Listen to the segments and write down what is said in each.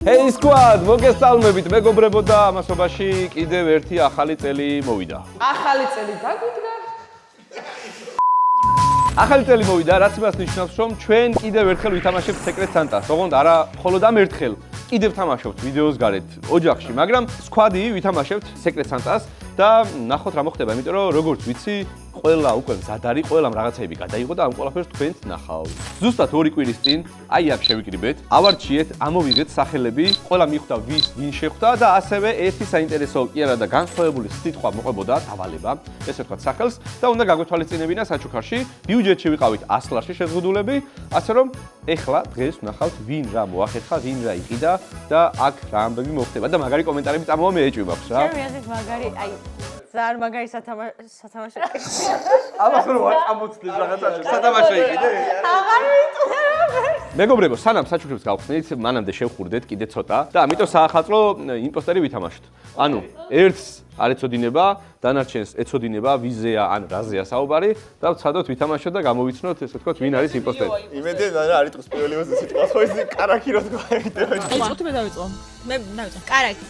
Hey squad, მოგესალმებით, მეგობრებო და ამასობაში კიდევ ერთი ახალი წელი მოვიდა. ახალი წელი დაგვიდგა. ახალი წელი მოვიდა, რაც იმას ნიშნავს, რომ ჩვენ კიდევ ერთხელ ვითამაშებთ Secret Santa-ს. ოღონდ არა მხოლოდ ამ ერთხელ, კიდევ თამაშობთ ვიდეოს გარეთ ოჯახში, მაგრამ squad-ი ვითამაშებთ Secret Santa-ს და ნახოთ რა მოხდება, იმიტომ რომ როგორც ვიცი, ყველა უკვე მზად არის, ყველამ რაღაცები გადაიღო და ამ ყველაფერს თქვენც ნახავთ. ზუსტად 2 კვირის წინ, აი აქ შევიკრიბეთ, ავარჩიეთ, ამოვიღეთ სახელები, ყველა მიხვდა ვინ შეხვდა და ასევე ერთი საინტერესო კი არა და განსხვავებული სიტყვა მოყვებოდა დავალება, ესე ვთქვათ სახელს და უნდა გაგვეთვალისწინებინა საჩუქარში, ბიუჯეტში ვიყავით 100 ლარში შეზღუდულები, ასე რომ ეხლა დღეს ვნახავთ ვინ რა მოახერხა, ვინ რა იყიდა და აქ რა ამბები მოხდება და მაგარი კომენტარები წამოვა მე ეჭვი მაქვს რა. ჩემი აზრით მაგარი, აი ზარ მაგარი სათამაშო. ამას რო არ ამოცდეს რაღაცა სათამაშო იყიდე? აღარ ვიტყვი. მეგობრებო, სანამ საჩუქრებს გავხსნით, მანამდე შევხურდეთ კიდე ცოტა და ამიტომ საახალწლო იმპოსტერი ვითამაშოთ. ანუ ერთს არ ეცოდინება, დანარჩენს ეცოდინება ვიზეა ან რაზეა საუბარი და ვცადოთ ვითამაშოთ და გამოვიცნოთ, ესე ვთქვათ, ვინ არის იმპოსტერი. იმედია და არ იტყვის პირველი სიტყვა, ხო ის კარაქი რო თქვა იმედია. წუთი მე დავიწყო. მე დავიწყო. კარაქი.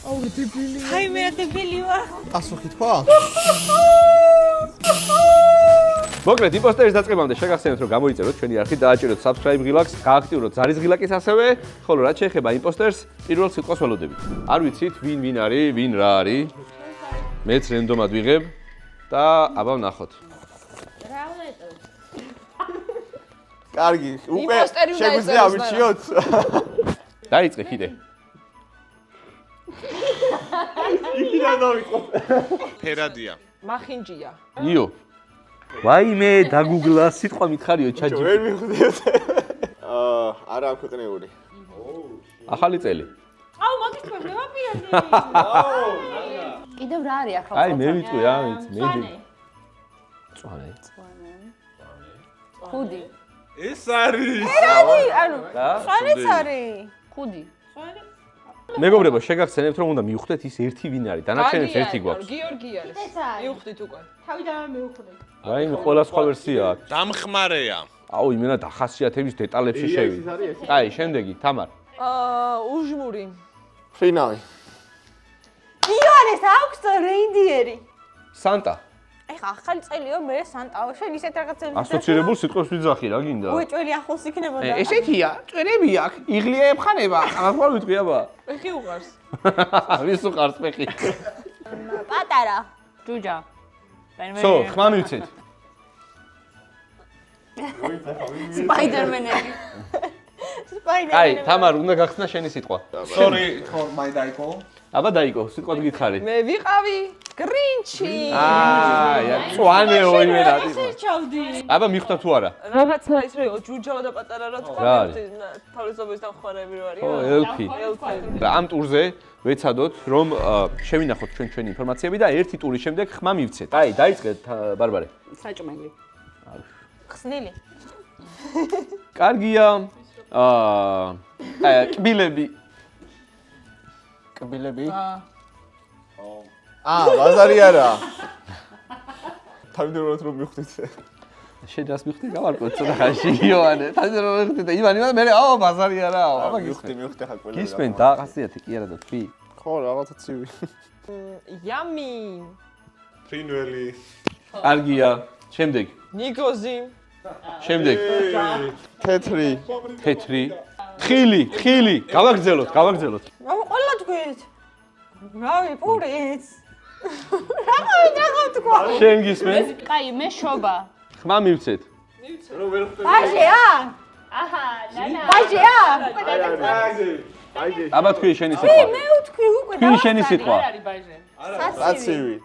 აუ დებილი. აი მე დებილი ვარ. პასუხი თქვა? მოკლედ, იმპოსტერის დაწყებამდე შეგახსენებთ, რომ გამოიწეროთ ჩვენი არხი, დააჭიროთ subscribe ღილაკს, გააქტიუროთ ზარის ღილაკის ასევე, ხოლო რაც შეეხება იმპოსტერს, პირველ სიტყვას ველოდებით. არ ვიცით ვინ არის, ვინ რა არის. მეც რენდომად ვიღებ და აბა ვნახოთ. რა ვეტო? კარგი, უკვე იმპოსტერი უნდა შეგვიძლია ეწეროს, ავირჩიოთ. დაიწყე კიდე. იქიდან დავიწყო. ფერადია. მახინჯია. იო. ვაიმე, დაგუგლა, სიტყვა მითხარიო ვერ ChatGPT. მივხვდიოთ. არა აქვეყნეული. ახალი წელი. აუ მაგის თქვენ დავაპირდი. კიდევ რა არის ახლა? აი, მე ვიტყვი რა, მე წვანე. ხუდი. ეს არის. ანუ ხანიც არის. ხუდი. მეგობრებო, შეგახსენებთ, რომ უნდა მივხვდეთ ის ერთი ვინ არის. დანარჩენებს ერთი გვაქვს. გიორგი არის. მივხვდით უკვე. თავიდანვე მივხვდით. ვაიმე, ყველა სხვა ვერსია აქვს. დამხმარეა. აუ, იმენა დახასიათების დეტალებში შევიდე. აი, შემდეგი, თამარ. უჟმური. ფინალი. იონეს აქვს რეინდიერი. სანტა. ეხა ახალი წელიო მე სანტაო შენ ისეთ რაღაცებს ასოცირებულ სიტყვებს ვიძახი რა გინდა? უე ჭველი ახლოს იქნებოდა. ესეთია, ჭვერები აქ, იღლია ებხანება. ამას რა ვიტყვი აბა? ფეხი უყარს. ვის უყარს ფეხი? პატარა. ჯუჯა. სო, ხმა მივცეთ. სპაიდერმენები. აი, თამარ, უნდა გახსნა შენი სიტყვა. სორი, ხო, მაი დაიკო. აბა დაიკო, სიტყვა გითხარი. მე ვიყავი გრინჩი. წვანეო იმენა. ჩავდი. აბა მიხვდა თუ არა? რაღაცა ის რო ჯუჯა და პატარა რა თქვა. რა არის? თავისუფლების დამხმარები რო არის. ო, ელფი. ამ ტურზე ვეცადოთ, რომ შევინახოთ ჩვენი ინფორმაციები და ერთი ტურის შემდეგ ხმა მივცეთ. აი, დაიწყეთ ბარბარე. საჭმელი. ხსნილი. კარგია. კბილები. კბილები? ბაზარი არა. თავდაპირველად რომ მივხვდით. შენ რას მივხვდი გავარკვევ ცოტა ხანში იოანე. თავდაპირველად მივხვდი და ივანი მე ბაზარი არა. აბა მივხვდი ხა ყველა. გისმენ დაახასიათე კი არა და თქვი. ხო, რაღაცა ცივი. იამი. ფრინველი. კარგია. შემდეგ. ნიგოზი. შემდეგ. თეთრი. თეთრი. თხილი. გავაგრძელოთ. რა ყველა თქვით? რავი, პურიც. რა თქვა? შენ გისმენ? კაი, მე შობა. ხმა მივცეთ. ბაჟეა? აჰა, ნანა. ბაჟეა? აბა თქვი შენი სიტყვა. მე ვთქვი უკვე. თქვი შენი სიტყვა. არის ბაჟე. საცივი.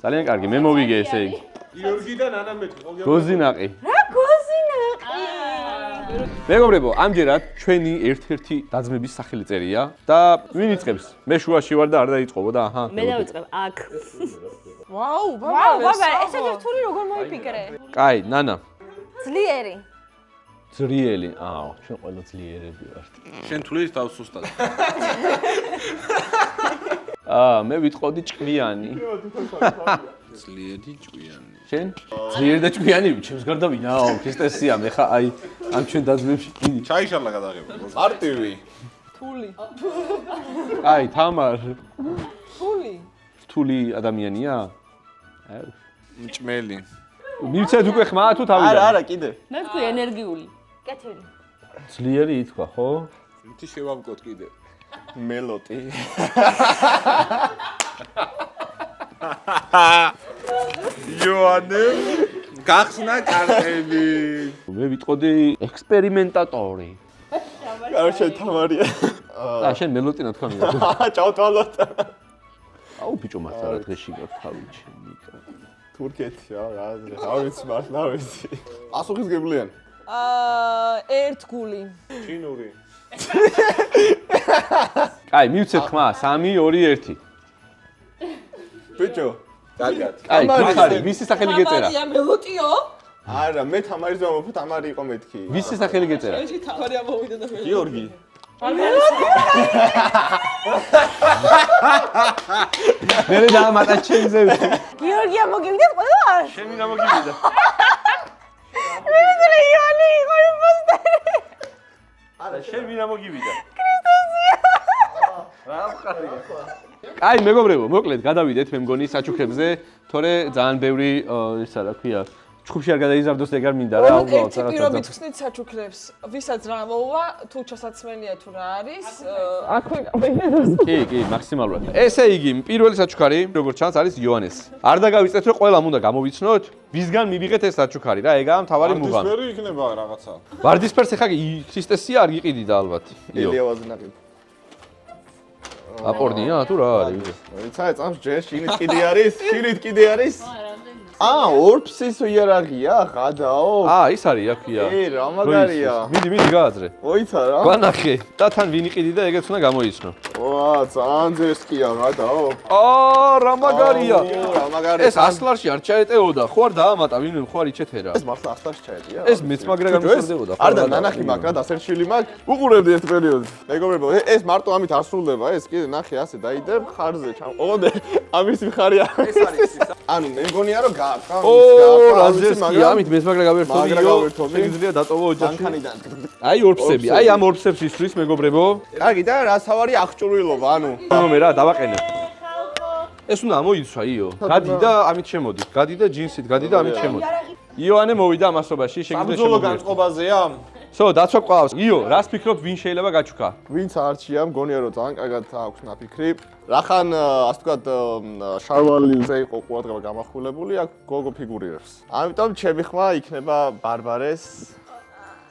ძალიან კარგი, მე მოვიგე ესე იგი. გიორგი და ნანა მეტყვი. გოზინაყი. რა გოზინაყი? მეგობრებო, ამჯერად ჩვენი ერთ-ერთი დაძმების სახელი წერია და ვინ იწყებს? მე შუაში ვარ და არ დაიწყობო და აჰა. მე დავიწყებ აქ. ვაუ, ბაბა, ესე რთული როგორ მოიფიქრე? კაი, ნანა. ძლიერი. ძლიერი. აუ, ჩვენ ყველა ძლიერები ვართ. შენ თulis თავს სუსტად. მე ვიტყოდი ჭკვიანი. ძლიერი ჭკვიანი. შენ? ძლიერი და ჭკვიანი, ჩემს გარდა ვინაო, ქრისტესია, მე ხა აი ამ ჩვენ დაძმებში კიდე. ჩაიშალა გადაღება. მარტივი. ფული. აი, თამარ. ფული. რთული ადამიანია? მჭმელი. მივცეთ უკვე ხმა თუ თავიდან? არა, კიდე. მე ვთქვი ენერგიული. კეთილი. ძლიერი ითქვა, ხო? მითი შევამკოთ კიდე. მელოტი. იოანე გახსნა კარტები. მე ვიტყოდი ექსპერიმენტატორი. კაროჩე თამარია. და შენ მელოტინა თქვა მიგო. ჭავთვალოთ. აუ ბიჭო მართლა დღეში გაქვს თავი ჩემი. თურქეთი რა ვიცი მართლა ვიცი. პასუხისგებლიან. ერთგული. ჩინური. კაი, მივცეთ ხმა 3 2 1. ბიჭო. კარგად. კაი, თამარი, ვისი სახელი გეწერა? თამარია მელოტიო? არა, მე თამარის ვამოფო, თამარი იყო მეთქი. ვისი სახელი გეწერა? ეჭი თამარია მოვიდა და მე. გიორგი. მე დაამატა ჩემზე. გიორგია მოგივიდეთ ყველას? შენი გამოგივიდა. მე მგონი იონი იყო იმპოსტერი. არა, შენ ვინ ამოგივიდა? ქრისტოსია. რა ვხარია? კაი, მეგობრებო, მოკლედ გადავიდეთ მე მგონი საჩუქრებზე, თორე ძალიან ბევრი ისა რა ქვია, ჩხუბში არ გადაიზარდოს ეგარ მინდა რა, უბრალოდ ერთი პირობით ხსნით საჩუქრებს, ვისაც რა მოუვა, თუ ჩასაცმელია თუ რა არის, აქვე გავიგებოს. კი, მაქსიმალურად. ესე იგი, პირველი საჩუქარი, როგორც ჩანს, არის იოანეს. არ დაგავიწყეთ, რომ ყველამ უნდა გამოვიცნოთ, ვისგან მივიღეთ ეს საჩუქარი რა, ეგაა მთავარი მუღამი. ვარდისფერი იქნება რაღაცა. ვარდისფერს ხა ქრისტესია არ გიყიდიდა ალბათ. ელიავაზი ნაყიდ. აპორნია თუ რა არის? ვიცი, წამს ჯერ შინით კიდე არის, შინით კიდე არის. ორფსის იარაღია, ხადაო. ის არის, აქია. რა მაგარია. მიდი გააძრე. მოიცა რა. განახე. და თან ვინ იყიდი და ეგეც უნდა გამოიცნო. ვა, ძალიან ძესკია, ხადაო. რა მაგარია. რა მაგარია. ეს ასლარში არ ჩაეტეოდა, ხო არ დაამატა, ვინმე ხო არ იჩეთერა. ეს მართლა ახსარში ჩაედია. ეს მეც მაგრა გამოსარდებოდა. არ და ნანახი მაგ რა დასერჩილი მაგ. უყურებდი ერთ პერიოდს. მეგობრებო, ეს მარტო ამით არ სრულდება, ეს კიდე ნახე ასე დაიდებ ხარზე ჩამ. ოღონდ ამის მხარია. ეს არის ის. ანუ მე მგონია რომ გააყა. რა ძესკია, ამით მეც მაგრა გავერთობი. შეგიძლია დატოვო ოჯახში. მანქანიდან. აი ორფსები, აი ამ ორფსებს ისვრის მეგობრებო. კარგი და რა სავარი აღჭურვილობა, ანუ. მე რა დავაყენებ. ეს უნდა მოიცვა იო. გადი და ამით შემოდი. გადი და ჯინსით, გადი და ამით შემოდი. იოანე მოვიდა ამასობაში, შეგიძლია საბრძოლო შემოდი. განწყობაზეა. სო, დაცვა ყავს. იო, რას ფიქრობ, ვინ შეიძლება გაჩუქა? ვინც არჩია, მგონია რომ ძალიან კარგად აქვს ნაფიქრი. რახან ასე ვთქვათ, შარვალილზე იყო ყურადღება გამახვილებული, აქ გოგო ფიგურირებს. ამიტომ ჩემი ხმა იქნება ბარბარეს,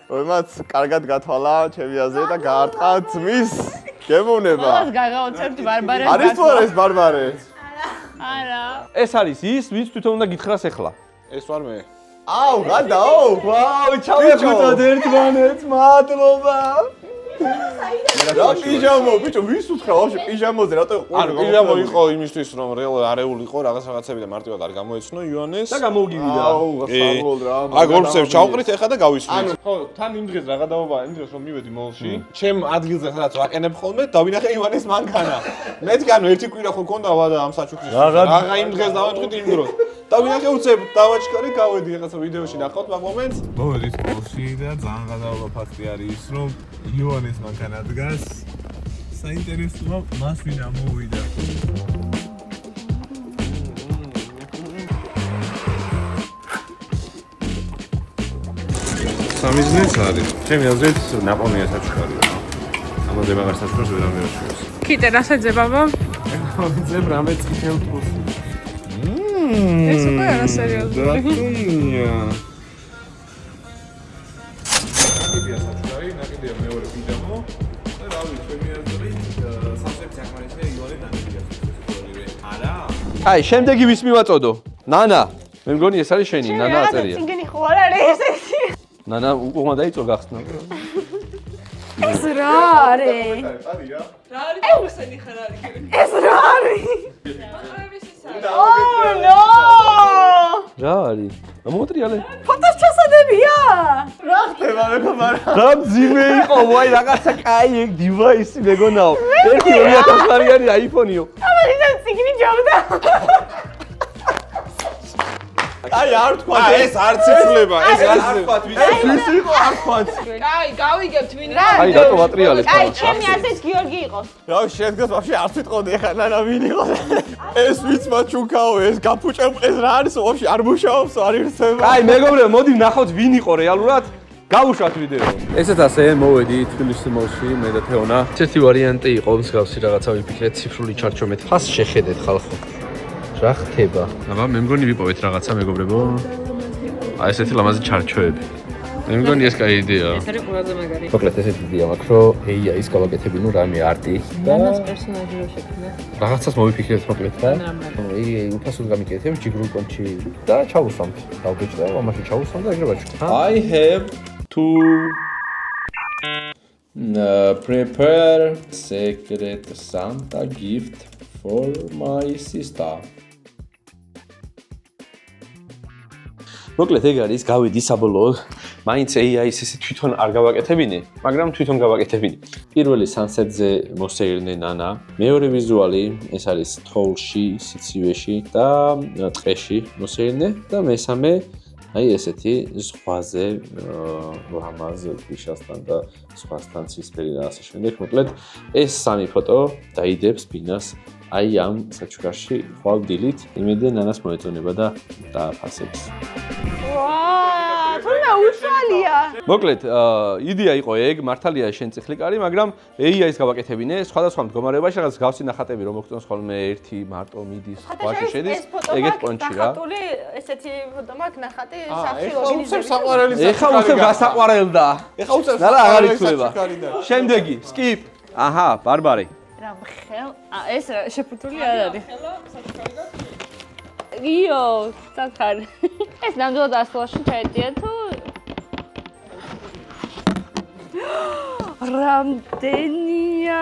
რომელმაც კარგად გათვალა ჩემი აზრი და გაარტყა ძმის გემოვნება. ყველას გაგაოცებთ ბარბარეს. არის თუ არა ეს ბარბარე? არა. ეს არის ის, ვინც თვითონ უნდა გითხრას ახლა. ეს ვარ მე. აუ, გადაო! ვაუ, ჩავეხუტოთ ერთმანეთს, მადლობა. რა პიჟამო, ბიჭო, ვის უთხრა ვაფშე პიჟამოზე, რატო არ პირამო იყო იმისთვის რომ არეული იყო რაღაცები და მარტივად არ გამოეცნო იოანეს. და გამოვგივიდა. აუ, გასაგოლ რა. აი გორფსებს ჩავყრით ეხა და გავისვით. ხო, თან იმ დღეს რა გადაობა, იმ დღეს რომ მივედი მოლში. ჩემ ადგილზე სადაც ვაყენებ ხოლმე, დავინახე ივანეს მანქანა. მეთქი ანუ ერთი კვირა ხო მქონდა და ამ საჩუქრის. რაღა იმ დღეს დავატყვით იმ დროს. დავინახე უცებ დავაჩქარი, გავედი რაღაცა ვიდეოში ნახავთ მაგ მომენტს. მოვედი სკოლში და ძალიან გადაობა ფაქტი არის ის, რომ იოანეს მანქანა დგას. საინტერესოა, მას ვინ ამოვიდა. სამიზნეც არის. ჩემი აზრით ნაპოვნია საჩუქარი. ამაზე მაგარ საჩუქარს ვერ ამერჩევს. კიტე რა შეძებაბა? ძებ რამე წითელ თქოს. ეს უკვე არა სერიოზული. დათუნია. ნაკიდია საჩუქარი, ნაკიდია მეორე პიჟამო. და რა ვიცი, ჩემი აზრით, სამსები საკმარისია იოანე ნაკიდია საჩუქარი. არა? აი, შემდეგი ვის მივაწოდო? ნანა. მე მგონი ეს არის შენი, ნანა აწერია. წიგნი ხო არ არის ესეთი. ნანა უკვე დაიწყო გახსნა. ეს რა არის? რა არის ესენი ხარ არის? ეს რა არის? რა არის? მოუტრიალე. ფოტოს ჩასადებია? რა ხდება მე ხმარა? რა ძიმე იყო, ვაი, რაღაცა კაი ეგ დივაისი მეგონაო. 2000 ლარიანი iPhone-იო. ამაზე წიგნი ჯობდა. აი არ თქვა ეს არც იცვლება, ეს არც ვის იყო არ თქვა კაი, გავიგებთ ვინ რა? აი რატო ვატრიალებ აი, ჩემი ასეც გიორგი იყოს. რა შედგას ვაფშე არ ვიტყოდი ხა ნანა ვინ იყო ეს ვიც მაჩუკაო ეს გაფუჭებ ეს რა არის ვაფშე არ მუშაობს არ ირცება აი მეგობრებო მოდი ვნახოთ ვინ იყო რეალურად გავუშვათ ვიდეო ესეც ასე მოვედი თბილისის მოლში მე და თეონა ერთი ვარიანტი იყო მსგავსი რაღაცა ვიფიქრეთ ციფრული ჩარჩომეთ ფას შეხედეთ ხალხო რა ხდება აბა მე მგონი ვიპოვეთ რაღაცა მეგობრებო აი ესეთი ლამაზი ჩარჩოები მე მგონი ეს კაი იდეაა ეს არის ყველაზე მაგარი. მოკლედ ესეთი იდეა მაქვს რომ AI-ის გავაკეთებინო რამე არტი და მანას პერსონაჟი რო შექმნა. რაღაცას მოვიფიქრეთ მოკლედ რა AI უფასოდ გამიკეთებ ჯიგრულ კონჩი და ჩავუსვამთ დავბეჭდა ამაში ჩავუსვამ და ეგრე ვაჩვენე I have to prepare secret Santa gift for my sister. მოკლედ ეგ არის გავიდი საბოლოოდ მაინც AI-ის ესე თვითონ არ გავაკეთებინე მაგრამ თვითონ გავაკეთებინე პირველი სანსეტზე მოსეირნე ნანა მეორე ვიზუალი ეს არის თოვლში სიცივეში და ტყეში მოსეირნე და მესამე აი ესეთი ზღვაზე ლამაზ ქვიშასთან და სხვასთან ცისფერი და ასე შემდეგ მოკლედ ეს სამი ფოტო დაიდებს ბინას აი ამ საჩუქარში ხვალ დილით იმედია ნანას მოეწონება და დააფასებს ვაა, თუნდა უშვალია. მოკლედ, იდეა იყო ეგ, მართალია შენ წიხლიკარი, მაგრამ AI-ის გავაკეთებინე, სხვადასხვა მდგომარეობაში რაღაც გავსი ნახატები რომ მოგწონს ხოლმე ერთი მარტო მიდის, სხვაში შედის, ეგეთ პონჩი რა. ნახატული ესეთი ფოტო მაქვს ნახატი ეხა სახში უცებ საყვარელი ეხა უცებ გასაყვარელდა. ეხა უცებ და რა აღარ იცვლება. საჩუქარიდან. შემდეგი, skip. აჰა, ბარბარე. რა ხელ? ეს შეფუთული არ არის. იო, საკარ. ეს ნამდვილად ასლაში ჩაეტია თუ რამდენია?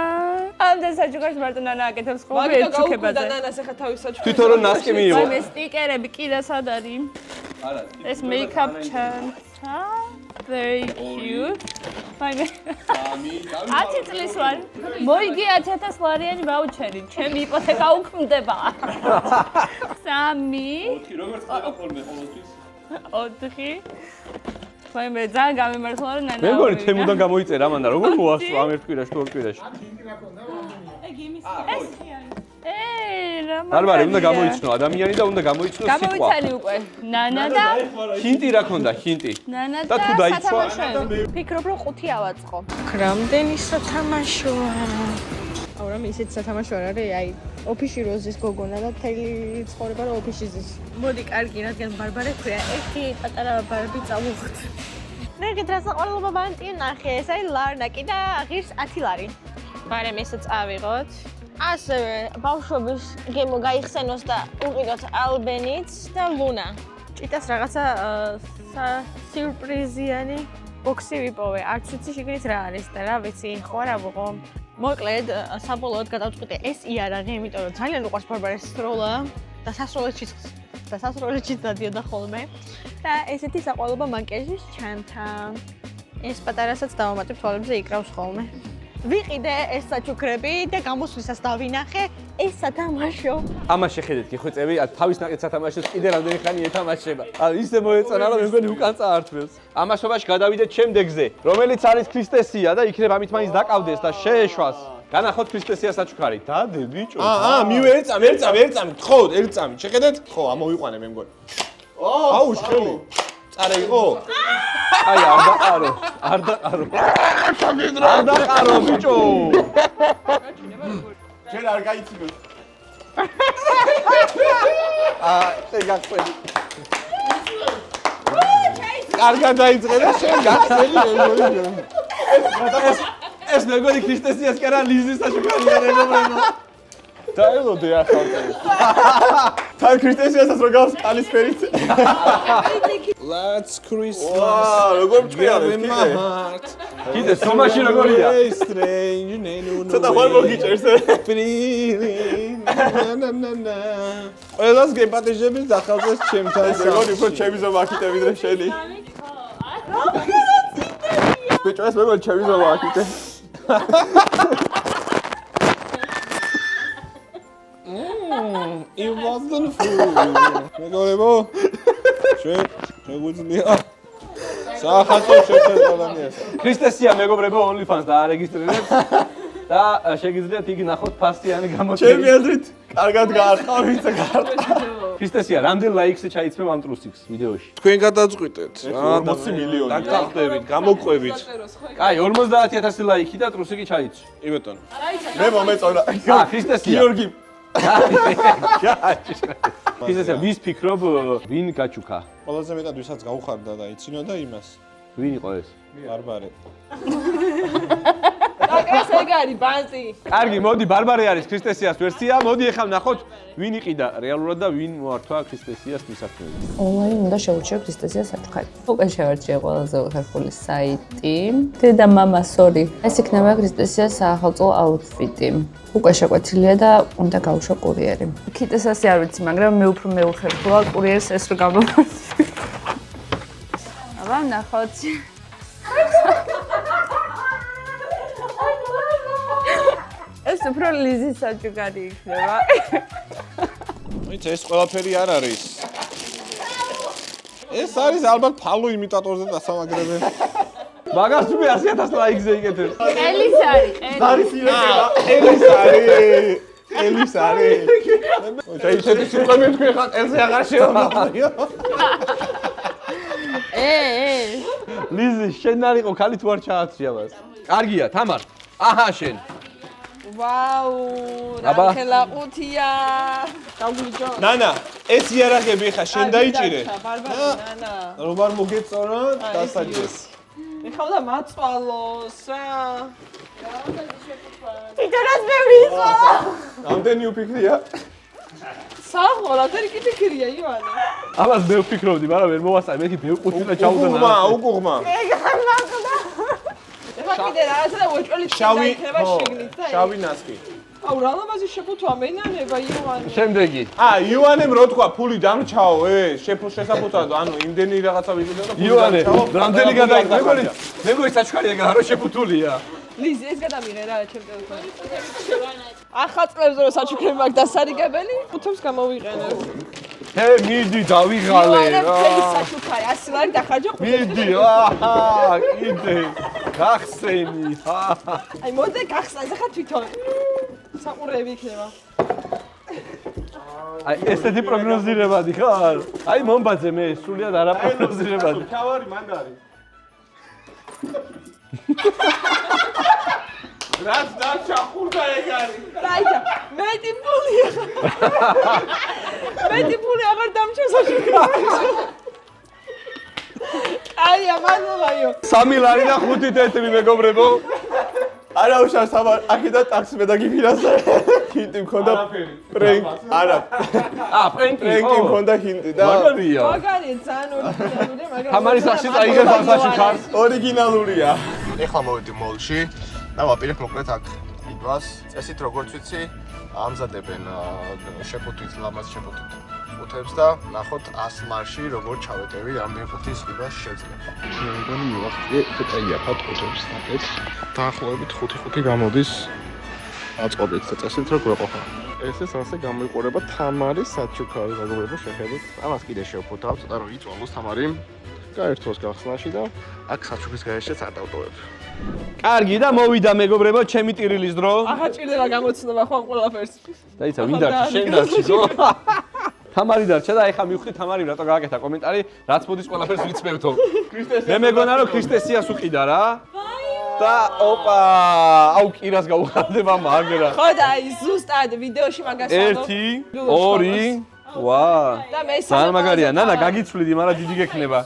ამდენ საჩუქარს მარტო ნანა აკეთებს ხოლმე მაგიტო ერთ ჩუქებაზე. გაუკვირდა ნანას ახლა თავის საჩუქარი. თვითონ რომ ნასკემი იყო. მე სტიკერები კიდე სად არის? ეს make-up ჩანცა. Very cute. Fine. 10 წლის ვარ. მოიგი 10,000 ლარიანი ვაუჩერი. ჩემი იპოთეკა უქმდება. 3. როგორც ხდება ხოლმე ყოველთვის. 4. მე ძალიან გამემართლა რომ ნანა. მე მგონი თემუდან გამოიწერა მანდა როგორ მოასწვა ამ ერთ კვირაში თუ ორ კვირაში. რა ბარბარე უნდა გამოიცნო ადამიანი და უნდა გამოიცნო სიტყვა. გამოიცანი უკვე. ნანა და ჰინტი რა ქონდა ჰინტი? ნანა და თუ დაიცვა ფიქრობ რომ 5 ავაწყო. რამდენი სათამაშოა? აუ რა ისეთ სათამაშო არ არის, აი ოფიში როზის გოგონა და თელი ცხოვრება რა ოფიში ზის. მოდი კარგი, რადგან ბარბარე ქვია, ერთი პატარა ბარბი წავუხთ. ნერგეთ რა საყვალობა ბანტი ნახე, ეს აი ლარნაკი და ღირს 10 ლარი. ბარემ ესეც ავიღოთ. ასევე ბავშვობის გემო გაიხსენოს და უყიდოთ ალბენიც და ლუნა. ჭიტას რაღაცა სიურპრიზიანი ბოქსი ვიპოვე. არც ვიცი შიგნით რა არის და რა ვიცი, ხო არა ვუყო. მოკლედ, საბოლოოდ გადავწყვიტე ეს იარაღი, იმიტომ რომ ძალიან უყვარს ბარბარეს სროლა და სასროლეთშიც დადიოდა ხოლმე. და ესეთი საყვალობა მაკიაჟის ჩანთა. ეს პატარასაც დავამატებ თვალებზე იკრავს ხოლმე. ვიყიდე ეს საჩუქრები და გამოსვლისას დავინახე ეს სათამაშო. ამას შეხედეთ კი ხო წევი, თავის ნაკეთ სათამაშოს კიდე რამდენი ხანი ეთამაშება. ისე მოეწონა რომ მე მგონი უკან წაართმევს. ამასობაში გადავიდეთ შემდეგზე, რომელიც არის ქრისტესია და იქნებ ამით მაინც დაკავდეს და შეეშვას. განახოთ ქრისტესია საჩუქარი. დადე ბიჭო. მივე ერწამი, ხო, ერწამი. შეხედეთ? ხო, ამოვიყვანე მე მგონი. აუ, შხელი. წარე იყო? აი არ დაყარო, არ დაყარო. არ დაყარო ბიჭო. შენ არ გაიცნობ. შეგახსენე. კარგად დაიწყე და შენ გახსენი მეგონი. ეს მეგონი ქრისტესიას კი არა ლიზის საჩუქარია მეგობრებო. დაელოდე ახლა. თან ქრისტესიასაც რო გავს კალისფერით. Let's Christmas. ვაა, როგორ მჭირდება კიდე. კიდე სომაში როგორია? Strange name. ცოტა ხარ მოგიჭერს. ყველას გეპატეჟებს ახალწელს ჩემთან. მეგონი უფრო ჩემი ზომა აქიტე ვიდრე შენი. ბიჭო ეს მეგონი ჩემი ზომა აქიტე. It wasn't food. მეგობრებო, ჩვენ შეგვიძლია საახალწლო შეხვედრა. ქრისტესია მეგობრებო OnlyFans დაარეგისტრირეთ და შეგიძლიათ იგი ნახოთ ფასიანი ჩემი გამოჩენილი. აზრით, კარგად გაარყავ, ვინც გაარყავ. ქრისტესია, რამდენ ლაიქსი ჩაიცმევ ამ ტრუსიკს ვიდეოში? თქვენ გადაწყვიტეთ. 40 მილიონი. დაგტახტებით, გამოყვებით. კაი, 50000 ლაიქი და ტრუსიკი ჩაიცვი. კი ბატონო. მე მომეწონა. ქრისტესია. გიორგი, ქრისტესია, ვის ფიქრობ, ვინ გაჩუქა? ყველაზე მეტად ვისაც გაუხარდა და იცინოდა იმას. ვინ იყო ეს? ბარბარე. ეს ეგ არის ბანტი. კარგი, მოდი, ბარბარე არის ქრისტესიას ვერსია. მოდი ახლა ვნახოთ, ვინ იყიდა რეალურად და ვინ მოართვა ქრისტესიას მისასწრებით. ონლაინ უნდა შეურჩიო ქრისტესიას საჩუქარი. უკვე შევარჩიე ყველაზე უხერხული საიტი. დედა მამა, სორი. ეს იქნება ქრისტესიას საახალწლო აუთფიტი. უკვე შეკვეთილია და უნდა გავუშვა კურიერი. ქიტესასი არ ვიცი, მაგრამ მე უფრო მეუხერხულა კურიერს ეს რო გამოვარდი. აბა, ნახოთ. ეს უფრო ლიზის საჩუქარი იქნება. ვიცი, ეს ყველაფერი არ არის. ეს არის ალბათ ფალო იმიტატორზე დასამაგრებელი. მაგას უკვე 100000 ლაიქზე იკეთებს. ელის არის, არის ირეკება. ელის არის. და ისეთი სიტყვები თქვენ ხარ, ელზე აღარ შევნახიო. ლიზი, შენ არ იყო ხალი თუ არ ჩააცრია მას. კარგია, თამარ. აჰა შენ. ვაუ, აბა. რა ხელა ყუთია. დაგვიჯო. ნანა, ეს იარაღები ხა შენ დაიჭირე. ბარბარე, ნანა. რომ არ მოგეწონა, დასაჯეს. ეხლა მაწვალოს რა. იდანაც ბევრი იყო. რამდენი უფიქრია? საღოლად არ კი ფიქრია ივანე. ამას მე ვფიქრობდი, მაგრამ ვერ მოვასწარი, მე კი ბევრი და ჩაუზანა. უკუღმა. ეხლა კიდე რაღაცა და უეჭველი შავი, იქნება შიგნით და შავი ნასკი. აუ რა ლამაზი შეფუთვა მენანება ივანე. შემდეგი. იოანემ რო თქვა, ფული დამრჩაო, შესაფუთვად, ანუ იმდენი რაღაცა ვიყიდა და ფული იოანე, დამრჩაო. რამდენი გადაიქცა? მეგონა საჩუქარი ეგა რო შეფუთულია. ლიზი ეს გადამიღე რა ჩემ ტელეფონში. ახალ წლებზე რო საჩუქრები მაქვს დასარიგებელი, ფუთებს გამოვიყენებ. მიდი დავიღალე ივანე რა. ფერი საჩუქარი 100 ლარი დახარჯა ხუთებს. მიდი, აჰა, კიდე. გახსენი. აი მოდე გახსნას ახლა თვითონ. საყურები იქნება. აი ესეთი პროგნოზირებადი ხარ? აი მომბაძე მე სულიად არაპროგნოზირებადი. ჩავარი მანდარი. რაც დარჩა ხურდა ეგ არის. რაიცა, მეტი ფულია. მეტი ფული აღარ დამჭირ საჩუქრებში. აი ამანოვაიო. 3 ლარი და 5 თეთრი მეგობრებო. არა უშავს თამარ, აქედან ტაქსი მე დაგიფინანსე. ჰინტი მქონდა პრენკ, არა. პრენკი პრენკი მქონდა ჰინტი და მაგარია. მაგარია ძალიან ორიგინალურია, მაგრამ თამარი სახში წაიღებს ამ საჩუქარს. ორიგინალურია. ეხლა მოვედი მოლში და ვაპირებ მოკლედ აქ იდვას. წესით როგორც ვიცი, ამზადებენ შეფუთვით, ლამაზ შეფუთვით ყუთებს და ნახოთ 100 ლარში როგორ ჩავეტევი ამდენ ყუთის ყიდვა შეძლება. მე მგონი მივახტე ცოტა იაფად ყუთებს ნაკეთს. დაახლოებით 5 გამოდის აწყობეთ და წესით როგორ ყოფა. ეს ასე გამოიყურება თამარის საჩუქარი, მეგობრებო, შეხედეთ. ამას კიდე შევფუთავ, ცოტა რომ იწვალოს თამარი. გაერთოს გახსნაში და აქ საჩუქრის გარეშეც არ დავტოვებ. კარგი და მოვიდა მეგობრებო, ჩემი ტირილის დრო. აღარ ჭირდება გამოცნობა ხო ამ ყველაფერს. დაიცა, ვინ დარჩა? შენ დარჩი, ხო? თამარი დარჩა და ეხლა მივხვდი თამარი რატო გააკეთა კომენტარი, რაც მოდის ყველაფერს ვიცმევთო. მე მეგონა რომ ქრისტესიას უყიდა რა. და ოპა, აუ კირას გაუხარდება მაგრა. ხო და აი ზუსტად ვიდეოში მაგას ვამბობ. 1 2 ვა. და მე ძალიან მაგარია, ნანა გაგიცვლიდი, მაგრამ ჯიჯი გექნება.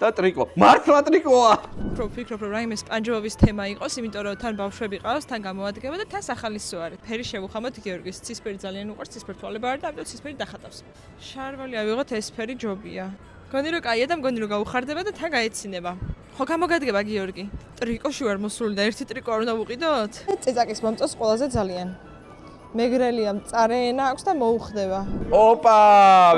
და ტრიკო. მართლა ტრიკოა. ვფიქრობ რომ რაიმე სპანჯბობის თემა იყოს, იმიტომ რომ თან ბავშვები ყავს, თან გამოადგება და თან სახალისო არის. ფერი შევუხამოთ გიორგის, ცისფერი ძალიან უყვარს, ცისფერ თვალება არის და ამიტომ ცისფერი დახატავს. შარვალი ავიღოთ ეს ფერი ჯობია. გონი რომ კაია და მგონი რომ გაუხარდება და თან გაეცინება. ხო გამოგადგება გიორგი. ტრიკოში ვარ მოსული და ერთი ტრიკო არ უნდა ვუყიდოთ? წეწაკის მომწოს ყველაზე ძალიან. მეგრელია, მწარე ენა აქვს და მოუხდება. ოპა,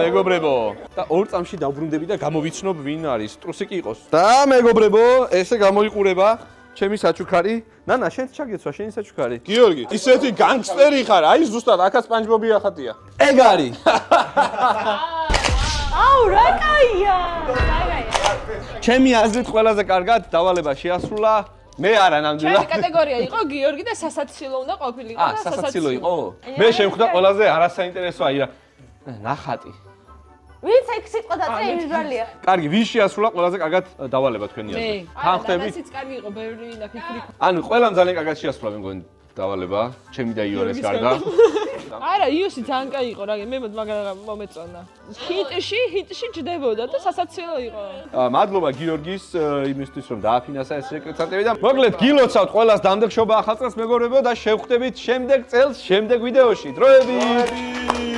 მეგობრებო. და 2 წამში დავბრუნდები და გამოვიცნობ ვინ არის. ტრუსიკი იყოს. და მეგობრებო, ესე გამოიყურება ჩემი საჩუქარი. ნანა, შენც ჩაგეცვა შენი საჩუქარი. გიორგი, ისეთი განგსტერი ხარ, აი ზუსტად აქაც სპანჯბობი ახატია. ეგ არის. აუ აუ, რა კაია! ჩემი აზრით ყველაზე კარგად დავალება შეასრულა. მე არა ნამდვილად. ჩემი კატეგორია იყო გიორგი და სასაცილო უნდა ყოფილიყო და სასაცილო იყო. მე შემხვდა ყველაზე არასაინტერესო აი რა ნახატი. ვინც ეგ სიტყვა დაწერა იმჟვალია. კარგი, ვის შეასრულა ყველაზე კარგად დავალება თქვენი მე. აზრით? თან ხდებით? რასიც კარგი იყო, ბევრი და ფიქრი. ანუ ყველამ ძალიან კარგად შეასრულა მე მგონი დავალება. ჩემი და იორეს გარდა. არა, იოსი ძალიან კაი იყო რა, მე მაგრამ მომეწონა. ჰიტში ჯდებოდა და სასაცილო იყო. მადლობა გიორგის იმისთვის რომ დააფინანსა ეს სეკრეტსანტები და მოკლედ გილოცავთ ყველას დამდეგშობა ახალწელს მეგობრებო და შევხვდებით შემდეგ წელს შემდეგ ვიდეოში. დროებით!